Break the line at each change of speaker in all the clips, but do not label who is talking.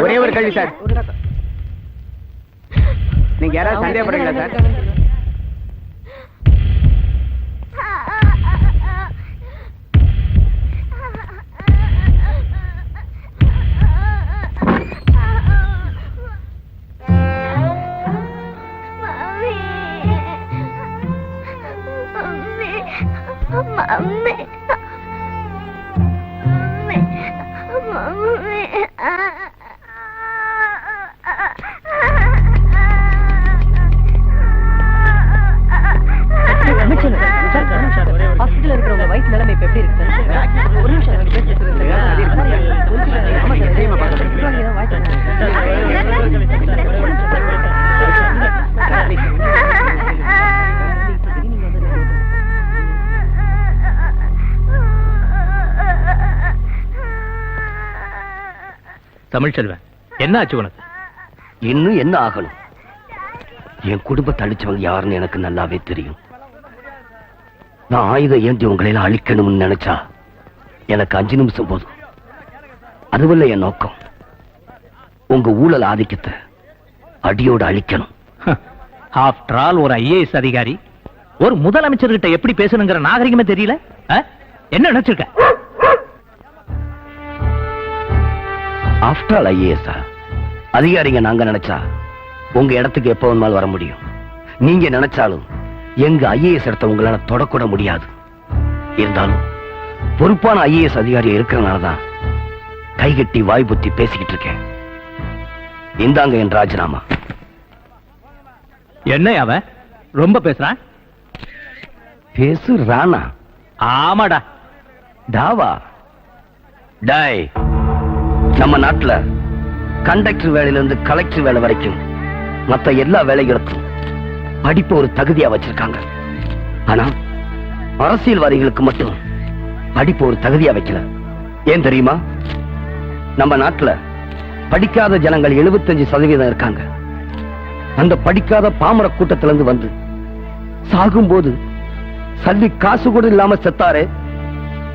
ஒரே ஒரு கேள்வி சார். நீங்க யாராவது சந்தேகப்படுறீங்களா சார்?
ஹாஸ்பிட்டல் இருக்கிறவங்க வயிற்று நிலைமை இப்ப எப்படி இருக்கு சார்? ஒரு நிமிஷம்
தமிழ்ச்செல்வன், என்ன ஆச்சு உனக்கு?
இன்னும் என்ன ஆகணும்? என் குடும்பத்தை அழிச்சவங்க யாருன்னு எனக்கு நல்லாவே தெரியும். நான் ஆயுதம் ஏந்தி உங்களை அழிக்கணும்னு நினைச்சா எனக்கு 5 நிமிஷம் போதும். அதுவல்ல என் நோக்கம். உங்க ஊழல் ஆதிக்கத்தை அடியோடு அழிக்கணும்.
ஆஃப்டர் ஆல் ஒரு ஐஏஎஸ் அதிகாரி ஒரு முதலமைச்சர்கிட்ட எப்படி பேசணுங்கிற நாகரிகமே தெரியல. என்ன நினைச்சிருக்க?
ஆஃப்டர் ஆல் ஐஏஎஸ் அதிகாரிங்க நாங்க நினைச்சா உங்க இடத்துக்கு எப்ப வேணாலும் வர முடியும். நீங்க நினைச்சாலும் எங்க ஐஏஎஸ் இடத்த உங்களால தொடக்கூட முடியாது. இருந்தாலும் பொறுப்பான ஐஏஎஸ் அதிகாரி இருக்கிறனாலதான் கைகட்டி வாய் புத்தி பேசிக்கிட்டு இருக்கேன். இந்தாங்க என் ராஜினாமா.
என்ன அவன் ரொம்ப பேசுறான்?
பேசு ராணா.
ஆமாடா.
டாவா டாய். நம்ம நாட்டுல கண்டக்டர் வேலையில இருந்து கலெக்டர் வேலை வரைக்கும் மத்த எல்லா வேலைகளுக்கும் படிப்பு ஒரு தகுதியா வச்சிருக்காங்க. ஆனா அரசியல்வாதிகளுக்கு மட்டும் படிப்பு ஒரு தகுதியா வைக்கல. ஏன் தெரியுமா? நம்ம நாட்டுல படிக்காத ஜனங்கள் 75% இருக்காங்க. அந்த படிக்காத பாமர கூட்டத்திலிருந்து வந்து சாகும்போது சல்லி காசு கூட இல்லாம செத்தாரே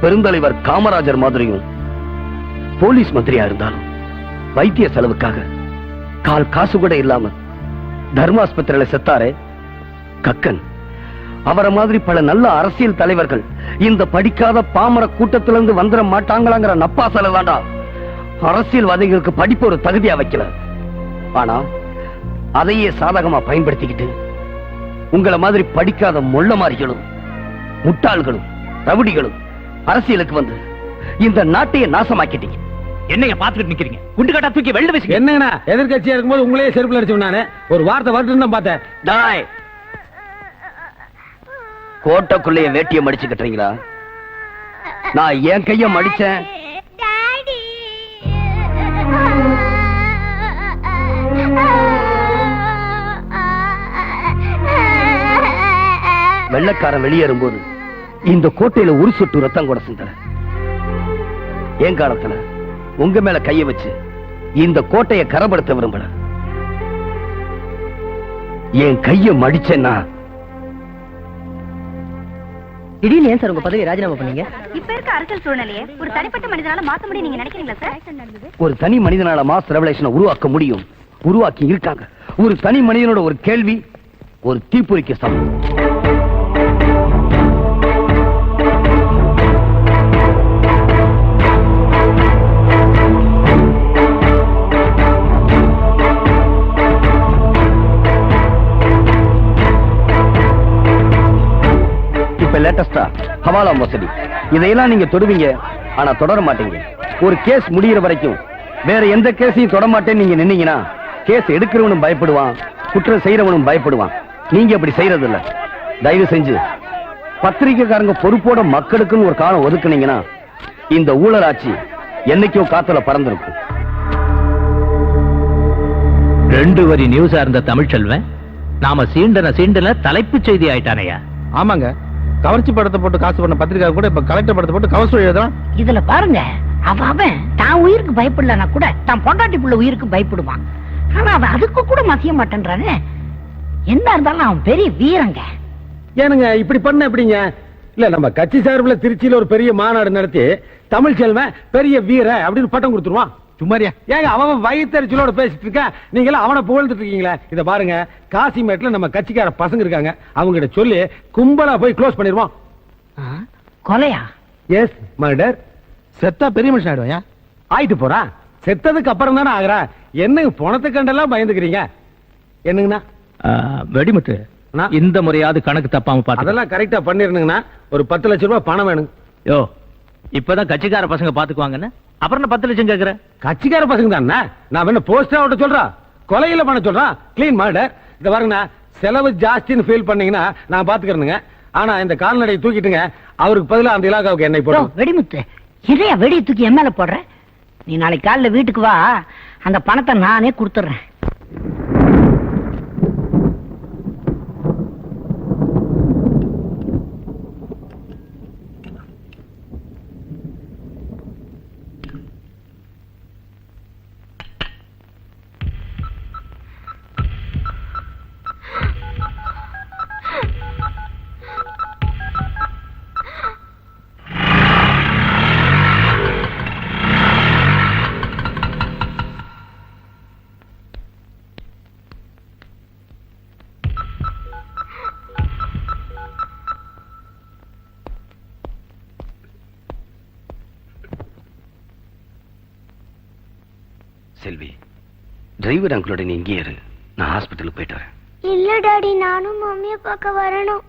பெருந்தலைவர் காமராஜர் மாதிரியும் போலீஸ் மந்திரியா இருந்தாலும் வைத்திய செலவுக்காக கால் காசு கூட இல்லாம தர்மாஸ்பத்திரியில செத்தாரே கக்கன், அவரை மாதிரி பல நல்ல அரசியல் தலைவர்கள் இந்த படிக்காத பாமர கூட்டத்திலிருந்து வந்துட மாட்டாங்களாங்கிற நப்பாசல தாண்டா அரசியல்வாதிகளுக்கு படிப்பு ஒரு தகுதியா வைக்கல. ஆனா அதையே சாதகமா பயன்படுத்திக்கிட்டு உங்களை மாதிரி படிக்காத மொள்ள மாறிகளும் முட்டாள்களும் ரவுடிகளும் அரசியலுக்கு வந்து இந்த நாட்டையே நாசமாக்கிட்டீங்க.
என்னைய பாத்துக்கிட்டு நிக்கிறீங்க? குண்டு கட்டா தூக்கி வெளில பேசுங்க.
என்னங்கண்ணா எதிர்கட்சியா இருக்கும்போது உங்களே செருப்புல அடிச்சு நானே ஒரு வார்த்தை வரட்டுன்னு பார்த்தேன்.
டாய், கோட்டைக்குள்ளைய வேட்டிய மடிச்சு கட்டுறீங்களா? நான் என் கைய மடிச்சேன். வெள்ளக்காரன் வெளியேறும் போது இந்த கோட்டையில ஒரு சொட்டு ரத்தம் கூட சிந்தல. என் காலத்துல உங்க மேல கைய வச்சு இந்த கோட்டையை கரப்படுத்த விரும்பல. என் கைய மடிச்சேன்னா
திடீர்னு ஏன் சார் உங்க பதவி ராஜினாமா பண்ணீங்க?
இப்ப இருக்க அரசியல் சூழ்நிலையை ஒரு தனிப்பட்ட மனிதனால மாத்த முடியும் நீங்க நினைக்கிறீங்களா சார்?
ஒரு தனி மனிதனால மாஸ் ரெவலேஷனை உருவாக்க முடியும். உருவாக்கி இருக்காங்க. ஒரு தனி மனிதனோட ஒரு கேள்வி ஒரு தீப்பொறிக்கு சமம். இப்ப லேட்டஸ்டா ஹவாலா மோசடி இதையெல்லாம் நீங்க தொடுவீங்க, ஆனா தொடர மாட்டீங்க. ஒரு கேஸ் முடிகிற வரைக்கும் வேற எந்த கேஸையும் தொட மாட்டேன்னு நீங்க நின்னீங்கன்னா கேஸ் எடுக்கிறவனும் பயப்படுவான், குற்றம் செய்யறவனும் பயப்படுவான். நீங்க அப்படி செய்யறது இல்ல. தயவு செஞ்சு பத்திரிகைக்காரங்க பொறுப்போட மக்களுக்குன்னு ஒரு காலம் ஒதுக்குனீங்கன்னா இந்த ஊழல் ஆட்சி என்னைக்கோ காத்துல பறந்திருக்கும்.
2 வரி நியூஸா இருந்த தமிழ்ச்செல்வன் நாம சீண்டன தலைப்புச் செய்தி ஆயிட்டானையா?
ஆமாங்க, கவர்ச்சி படத்தை போட்டு காசு பண்ண பத்திரிகை கூட இப்ப கலெக்டர் படத்தை போட்டு கவர் ஸ்டோரி எழுதுறான்.
இதுல பாருங்க, அவன் தான் உயிருக்கு பயப்படலனா கூட தான் பொண்டாட்டி புள்ள உயிருக்கு பயப்படுவான். ஆனா அவன் அதுக்கு கூட மசிய மாட்டேன்றானே. என்ன இருந்தாலும் அவன் பெரிய வீரங்க.
ஏனுங்க இப்படி பண்ண எப்படிங்க? இல்ல நம்ம கட்சி சார்பில் திருச்சியில ஒரு பெரிய மாநாடு நடத்தி தமிழ்ச்செல்வன் பெரிய வீர அப்படின்னு பட்டம் கொடுத்துருவான். சும்மாரியா.
ஏங்க அவன் வயிற்றுச்சலோட பேசிட்டு இருக்கான், நீங்க எல்லாம் அவனை புகழ்ந்துட்டு இருக்கீங்களே. இத பாருங்க, காசிமேட்ல நம்ம கட்சிக்கார பசங்க இருக்காங்க, அவங்க கிட்ட சொல்லி கும்பலா போய் க்ளோஸ் பண்ணிடுவோம்.
கொலையா?
Yes, murder.
செத்தா பெரிய மனுஷன் ஆயிடுவாயா?
ஆயிட்டு போறான், செத்ததுக்கு அப்புறம் தானே ஆகுறான். என்னங்க பணத்தை கண்டெல்லாம் பயந்துக்கிறீங்க? என்னங்கண்ணா?
வெடிமுத்து, இந்த முறையாவது கணக்கு தப்பாம பாத்து.
அதெல்லாம் கரெக்டா பண்ணிருந்தீங்கன்னா ஒரு 10 லட்சம் ரூபாய் பணம் வேணும்.
யோ, இப்பதான் கட்சிக்கார பசங்க பாத்துக்குவாங்கன்னு அப்புறம் 10 லட்சம் கேக்குற?
கட்சிக்கார பசங்க தானே, நான் என்ன போஸ்டர் ஓட்ட சொல்றேன், கொலையில பண்ண சொல்றேன், கிளீன் மர்டர். இத பாருங்க, செலவு ஜாஸ்தின்னு ஃபீல் பண்ணீங்கன்னா நான் பாத்துக்கிறேனுங்க. ஆனா இந்த கால்நடையை தூக்கிட்டுங்க, அவருக்கு பதிலா அந்த இலாகாவுக்கு என்னை போடும்.
வெடிமுத்து, இதையா வெடியை தூக்கி என் மேல போடுற? நீ நாளைக்கு காலைல வீட்டுக்கு வா, அந்த பணத்தை நானே கொடுத்துறேன்.
செல்வி, டிரைவர் அங்கிளோட நீ இங்கே இரு, நான் ஹாஸ்பிட்டலுக்கு போயிட்டு வரேன்.
இல்ல டாடி, நானும் மம்மியை பார்க்க வரணும்.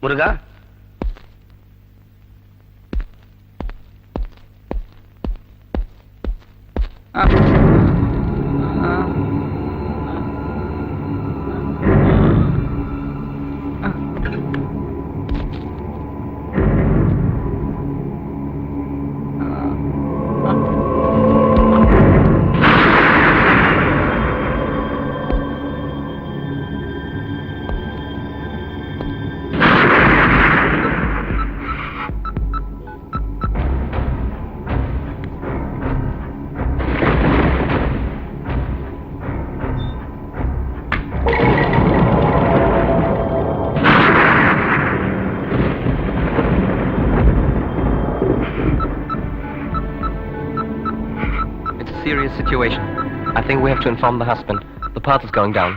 முருகா,
serious situation. I think we have to inform the husband. The path is going down.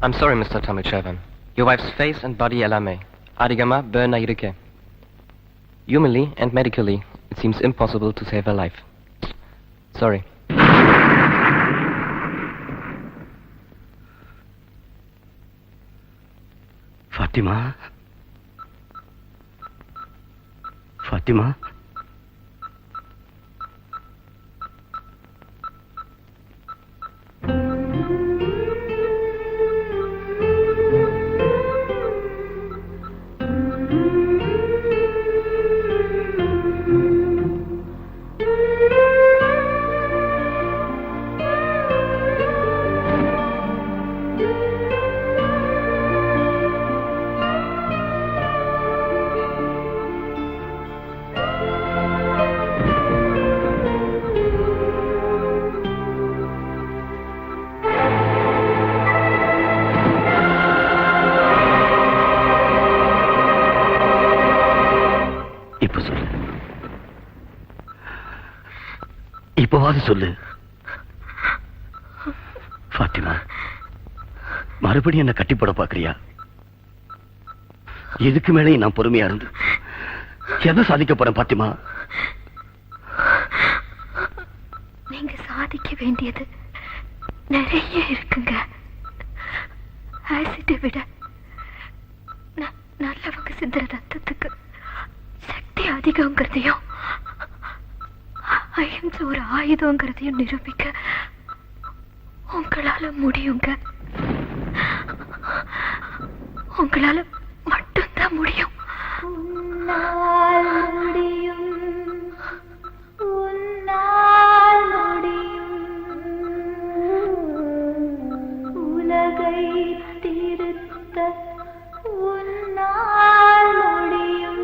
I'm sorry, Mr. Tomichevan. Your wife's face and body alarme. Adigama burna iruke. Humanly and medically, it seems impossible to save her life. Sorry.
Fatima? Fatima? இப்போவாது சொல்லு ஃபாத்திமா, மறுபடியும் என்ன கட்டி போட பாக்குறியா? இதுக்கு மேலே நான் பொறுமையா இருந்து எதை சாதிக்க போறேன் பாத்திமா?
நீங்க சாதிக்க வேண்டியது நிறைய இருக்குங்க. ஆசிட்டை விட நல்லவங்க சிந்துற ரத்தத்துக்கு சக்தி அதிகங்கிறதையும் அஹிம்சை ஒரு ஆயுதங்கிறதையும் நிரூபிக்க உங்களால முடியுங்க. உங்களால மட்டும்தான் முடியும். உலகை திருத்த உன்னால் முடியும்.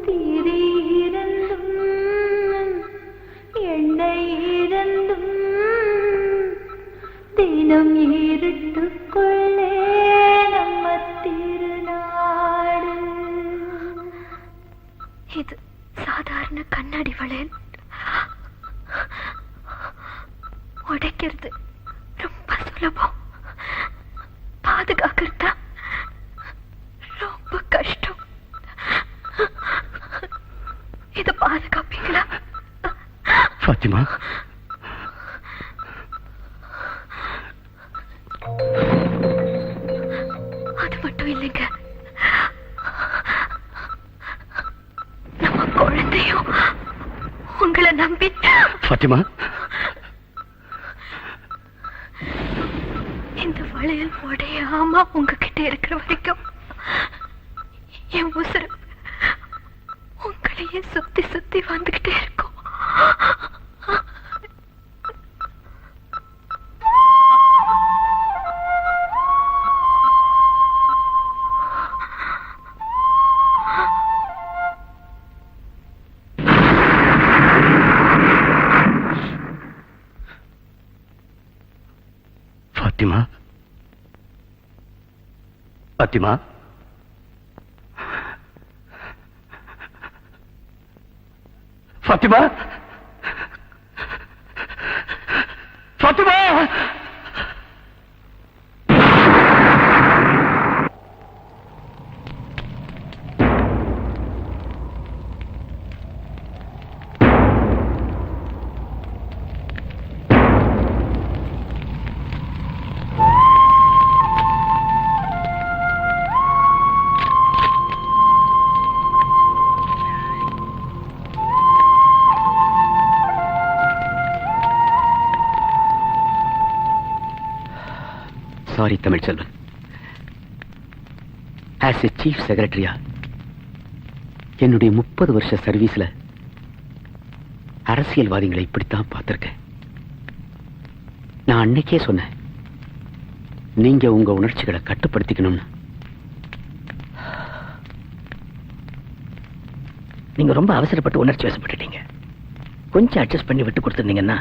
திரியிருந்தும் எண்ணெய் இருந்தும் தினம் இருட்டுக்குள்ளே நம்ம திருநாடு. இது சாதாரண கண்ணாடி வளையல். உடைக்கிறது ரொம்ப சுலபம், பாதுகாக்கிறது ரொம்ப கஷ்டம். இத பாதுகாப்பீங்களா
ஃபாத்திமா?
அது மட்டும் இல்லைங்க, நம்ம குழந்தையும் உங்களை நம்பி.
ஃபாத்திமா,
இந்த வளையல் உடையாம உங்ககிட்ட இருக்கிற வரைக்கும் என் உசுறு உங்களையே சுத்தி சுத்தி வந்துகிட்டே இருக்கும்.
Fathima, Fathima, Fathima, Fathima. Sorry Tamilselvan, as a chief செக்ரட்டரியா என்னுடைய 30 வருஷ சர்வீஸ்ல அரசியல்வாதிகளை இப்படித்தான் பார்த்திருக்கேன். நான் அன்னைக்கே சொன்னேன், நீங்க உங்க உணர்ச்சிகளை கட்டுப்படுத்திக்கணும்னு.
நீங்க ரொம்ப அவசரப்பட்டு உணர்ச்சி வசப்பட்டுட்டீங்க. கொஞ்சம் அட்ஜஸ்ட் பண்ணி விட்டு கொடுத்துருந்தீங்கன்னா.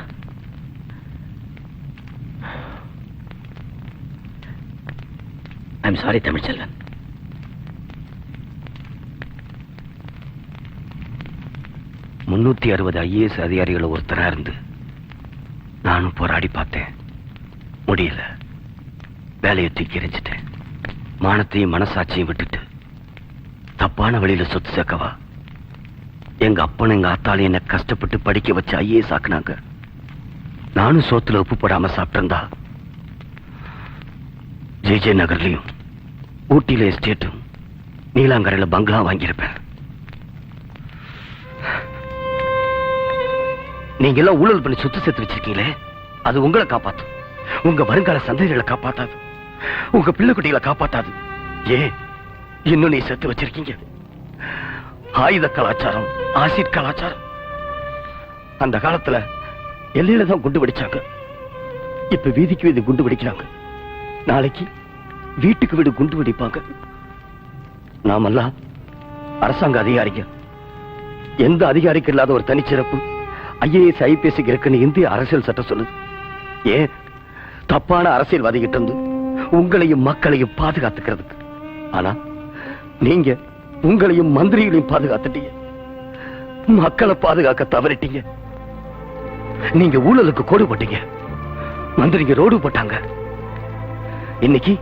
I'm sorry Tamilselvan.
முன்னூத்தி 60 IAS அதிகாரிகள் ஒருத்தரா இருந்து நானும் போராடி பார்த்தேன். முடியல. வேலையை தூக்கி எறிஞ்சிட்டேன். மானத்தையும் மனசாட்சியும் விட்டுட்டு தப்பான வழியில சொத்து சேர்க்கவா? எங்க அப்பனும் எங்க ஆத்தாலும் என்ன கஷ்டப்பட்டு படிக்க வச்சு IAS ஆக்குனாங்க. நானும் சோத்துல உப்பு போடாம சாப்பிட்டிருந்தா JJ நகர்லயும் ஊட்டியில எஸ்டேட்டும் நீலாங்கரையில பங்களா வாங்கியிருப்பேன். நீங்க எல்லாம் ஊழல் பண்ணி சொத்து சேர்த்து வச்சிருக்கீங்களே, அது உங்களை காப்பாத்தும். உங்க வருங்கால சந்ததிகளை காப்பாத்தாது. உங்க பிள்ளை குட்டிகளை காப்பாத்தாது. ஏன் இன்னும் நீ சேர்த்து வச்சிருக்கீங்க ஆயுத கலாச்சாரம், ஆசிட் கலாச்சாரம். அந்த காலத்துல எல்லையில தான் குண்டு வெடிச்சாங்க. இப்ப வீதிக்கு வீதி குண்டு வெடிக்கிறாங்க. நாளைக்கு வீட்டுக்கு வீடு குண்டு வெடிப்பாங்க. நாமெல்லாம் அரசாங்க அதிகாரிங்க. எந்த அதிகாரிக்கு இல்லாத ஒரு தனிச்சிறப்பு IAS IPS இருக்குன்னு இந்திய அரசியல் சட்டம் சொல்லுது. ஏன் தப்பான அரசியல்வாதிகிட்ட இருந்து உங்களையும் மக்களையும் பாதுகாத்துக்கிறதுக்கு. ஆனா நீங்க உங்களையும் மந்திரிகளையும் பாதுகாத்துட்டீங்க. மக்களை பாதுகாக்க தவறிட்டீங்க. நீங்க ஊழலுக்கு கோடு போட்டீங்க. மந்திரிங்க ரோடு போட்டாங்க. இன்னைக்கு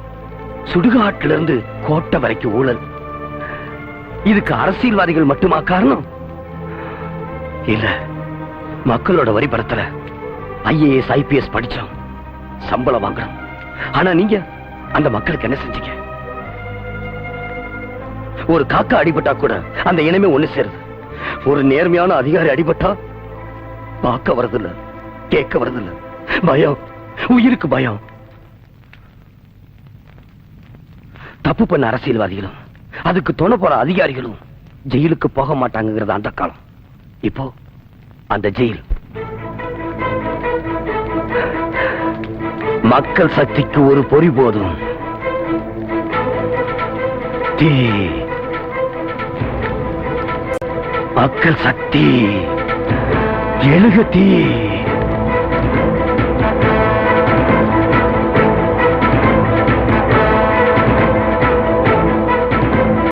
சுடுகாட்டில இருந்து கோட்டை வரைக்கும் ஊழல். இதுக்கு அரசியல்வாதிகள் மட்டுமா காரணம்? இல்ல, மக்களோட வரி பணத்துல IAS IPS படிச்சோம், சம்பளம் வாங்குறோம். ஆனா நீங்க அந்த மக்களுக்கு என்ன செஞ்சீங்க? ஒரு காக்கா அடிபட்டா கூட அந்த இனமே ஒண்ணு சேருது. ஒரு நேர்மையான அதிகாரி அடிபட்டா பார்க்க வரதில்ல, கேட்க வரதில்ல. பயம், உயிருக்கு பயம். தப்பு பண்ண அரசியல்வாதிகளும் அதுக்கு துணை போற அதிகாரிகளும் ஜெயிலுக்கு போக மாட்டாங்கிறது அந்த காலம். இப்போ அந்த ஜெயில் மக்கள் சக்திக்கு ஒரு பொறி போதும். தீ, மக்கள் சக்தி எழுக தீ.